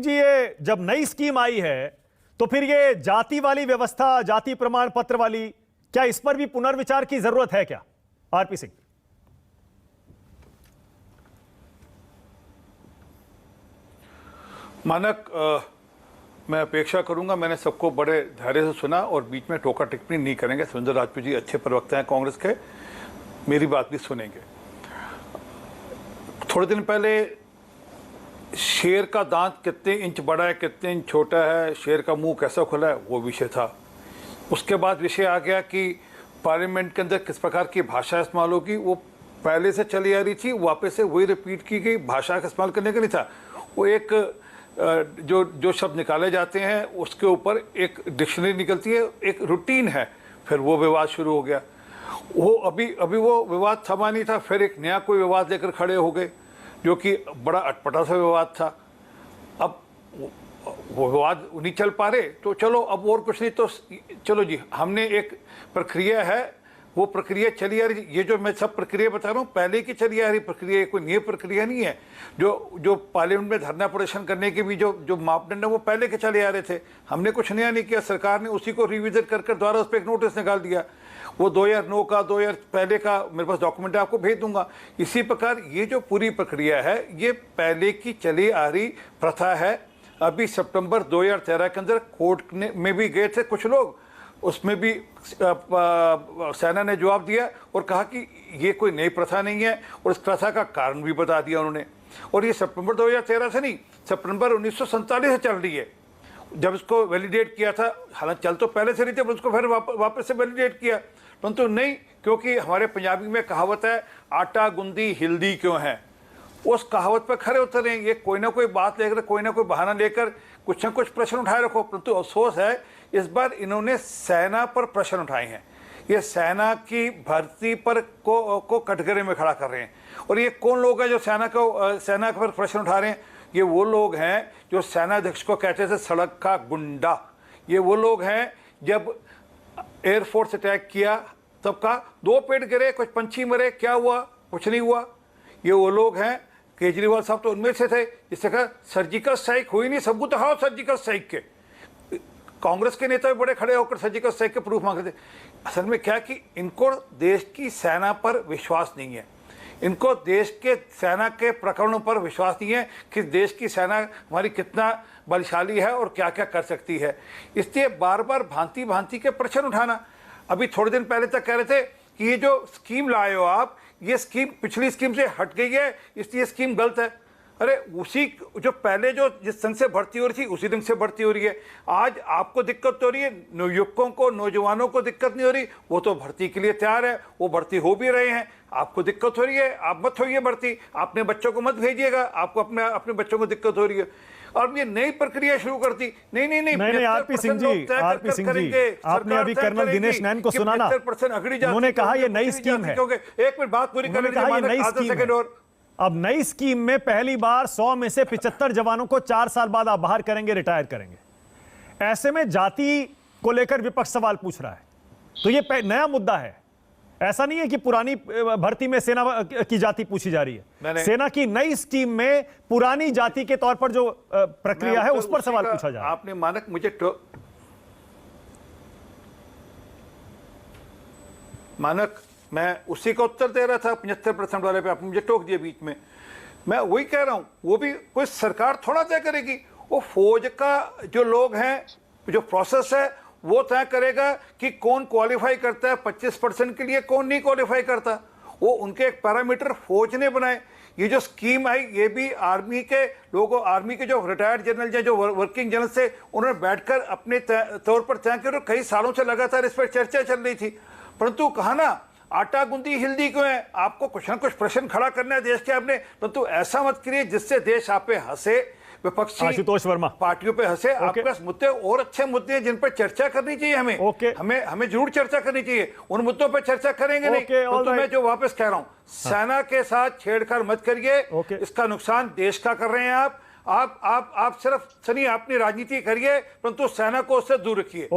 जी, ये जब नई स्कीम आई है तो फिर ये जाति वाली व्यवस्था, जाति प्रमाण पत्र वाली, क्या इस पर भी पुनर्विचार की जरूरत है क्या? आरपी सिंह। मानक, मैं अपेक्षा करूंगा, मैंने सबको बड़े धैर्य से सुना और बीच में टोका टिप्पणी नहीं करेंगे। सुरेंद्र राजपूत जी अच्छे प्रवक्ता हैं कांग्रेस के, मेरी बात भी सुनेंगे। थोड़े दिन पहले शेर का दांत कितने इंच बड़ा है, कितने इंच छोटा है, शेर का मुंह कैसा खुला है, वो विषय था। उसके बाद विषय आ गया कि पार्लियामेंट के अंदर किस प्रकार की भाषा इस्तेमाल होगी। वो पहले से चली आ रही थी, वापस से वही रिपीट की गई। भाषा का इस्तेमाल करने का नहीं था, वो एक जो शब्द निकाले जाते हैं उसके ऊपर एक डिक्शनरी निकलती है, एक रूटीन है। फिर वो विवाद शुरू हो गया। वो अभी वो विवाद थमा नहीं था, फिर एक नया कोई विवाद लेकर खड़े हो गए जो कि बड़ा अटपटा सा विवाद था। अब वो विवाद नहीं चल पा रहे तो चलो अब और कुछ नहीं तो चलो जी, हमने एक प्रक्रिया है, वो प्रक्रिया चली आ रही। ये जो मैं सब प्रक्रिया बता रहा हूँ पहले की चली आ रही प्रक्रिया, कोई नई प्रक्रिया नहीं है। जो पार्लियामेंट में धरना प्रदर्शन करने के भी जो मापदंड है वो पहले के चले आ रहे थे। हमने कुछ नया नहीं किया, सरकार ने उसी को रिविजिट कर दोबारा उस पर एक नोटिस निकाल दिया। वो 2009 का 2000 पहले का मेरे पास डॉक्यूमेंट आपको भेज दूंगा। इसी प्रकार ये जो पूरी प्रक्रिया है ये पहले की चली आ रही प्रथा है। अभी सितंबर 2013 के अंदर कोर्ट में भी गए थे कुछ लोग, उसमें भी सेना ने जवाब दिया और कहा कि ये कोई नई प्रथा नहीं है और इस प्रथा का कारण भी बता दिया उन्होंने। और ये सितंबर 2013 से नहीं, सितंबर 1947 से चल रही है जब इसको वैलिडेट किया था। हालांकि चल तो पहले से रही थी पर उसको फिर वापस से वैलिडेट किया, परंतु नहीं, क्योंकि हमारे पंजाबी में कहावत है, आटा गुंदी हिल्दी क्यों है। उस कहावत पर खड़े उतर रहे हैं। ये कोई ना कोई बात लेकर, कोई ना कोई बहाना लेकर कुछ ना कुछ प्रश्न उठाए रखो। परंतु अफसोस है इस बार इन्होंने सेना पर प्रश्न उठाए हैं। ये सेना की भर्ती पर को कटघरे में खड़ा कर रहे हैं। और ये कौन लोग हैं जो सेना पर प्रश्न उठा रहे हैं? ये वो लोग हैं जो सेनाध्यक्ष को कहते थे सड़क का गुंडा। ये वो लोग हैं जब एयरफोर्स अटैक किया तब का 2 पेड़ गिरे, कुछ पंछी मरे, क्या हुआ? कुछ नहीं हुआ। ये वो लोग हैं, केजरीवाल साहब तो उनमें से थे जिससे कहा सर्जिकल स्ट्राइक हुई नहीं, सबूत दिखाओ सर्जिकल स्ट्राइक के। कांग्रेस के नेता भी बड़े खड़े होकर सर्जिकल स्ट्राइक के प्रूफ मांग रहे थे। असल में क्या कि इनको देश की सेना पर विश्वास नहीं है, इनको देश के सेना के प्रकरणों पर विश्वास नहीं है कि देश की सेना हमारी कितना बलशाली है और क्या क्या कर सकती है। इसलिए बार बार भांति भांति के प्रश्न उठाना। अभी थोड़े दिन पहले तक कह रहे थे कि ये जो स्कीम लाए हो आप, ये स्कीम पिछली स्कीम से हट गई है, इसलिए स्कीम गलत है। अरे उसी जो पहले जो जिस ढंग से भर्ती हो रही थी उसी ढंग से भर्ती हो रही है। आज आपको दिक्कत हो रही है, युवकों को, नौजवानों को दिक्कत नहीं हो रही, वो तो भर्ती के लिए तैयार है, वो भर्ती हो भी रहे हैं। आपको दिक्कत हो रही है, आप मत होइए भर्ती, अपने बच्चों को मत भेजिएगा, आपको अपने बच्चों को दिक्कत हो रही है। और ये नई प्रक्रिया शुरू करती नहीं। आरपी सिंह जी, आपने अभी कर्नल दिनेश नैन को सुना ना, उन्होंने कहा ये नई स्कीम है। एक मिनट बात पूरी कर लीजिए। अब नई स्कीम में पहली बार 100 में से 75 जवानों को 4 साल बाद आप बाहर करेंगे, रिटायर करेंगे। ऐसे में जाति को लेकर विपक्ष सवाल पूछ रहा है, तो ये नया मुद्दा है। ऐसा नहीं है कि पुरानी भर्ती में सेना की जाति पूछी जा रही है। सेना की नई स्कीम में पुरानी जाति के तौर पर जो प्रक्रिया है उस पर सवाल पूछा जा रहा है। आपने मानक मैं उसी का उत्तर दे रहा था 75% वाले पे, आपने मुझे टोक दिया बीच में। मैं वही कह रहा हूं, वो भी कोई सरकार थोड़ा तय करेगी। वो फौज का जो लोग हैं, जो प्रोसेस है वो तय करेगा कि कौन क्वालिफाई करता है 25% के लिए, कौन नहीं क्वालिफाई करता। वो उनके एक पैरामीटर फौज ने बनाए। ये जो स्कीम आई ये भी आर्मी के लोगों, आर्मी के जो रिटायर्ड जनरल हैं, जो वर्किंग जनरल से, उन्होंने बैठकर अपने तौर पर तय किया। कई सालों से लगातार इस पर चर्चा चल रही थी, परंतु कहा ना आटा गुंदी हिल्दी क्यों है। आपको कुछ ना कुछ प्रश्न खड़ा करना है देश के आपने, परंतु ऐसा मत करिए जिससे देश आप पे हंसे, विपक्षी आशुतोष वर्मा पार्टियों पे हंसे। आपके पास मुद्दे और अच्छे मुद्दे हैं जिन पर चर्चा करनी चाहिए। हमें जरूर चर्चा करनी चाहिए, उन मुद्दों पर चर्चा करेंगे नहीं। तो मैं जो वापस कह रहा हूं, सेना के साथ छेड़छाड़ मत करिए, इसका नुकसान देश का कर रहे हैं आप सिर्फ सनी अपनी राजनीति करिए, परंतु सेना को उससे दूर रखिए।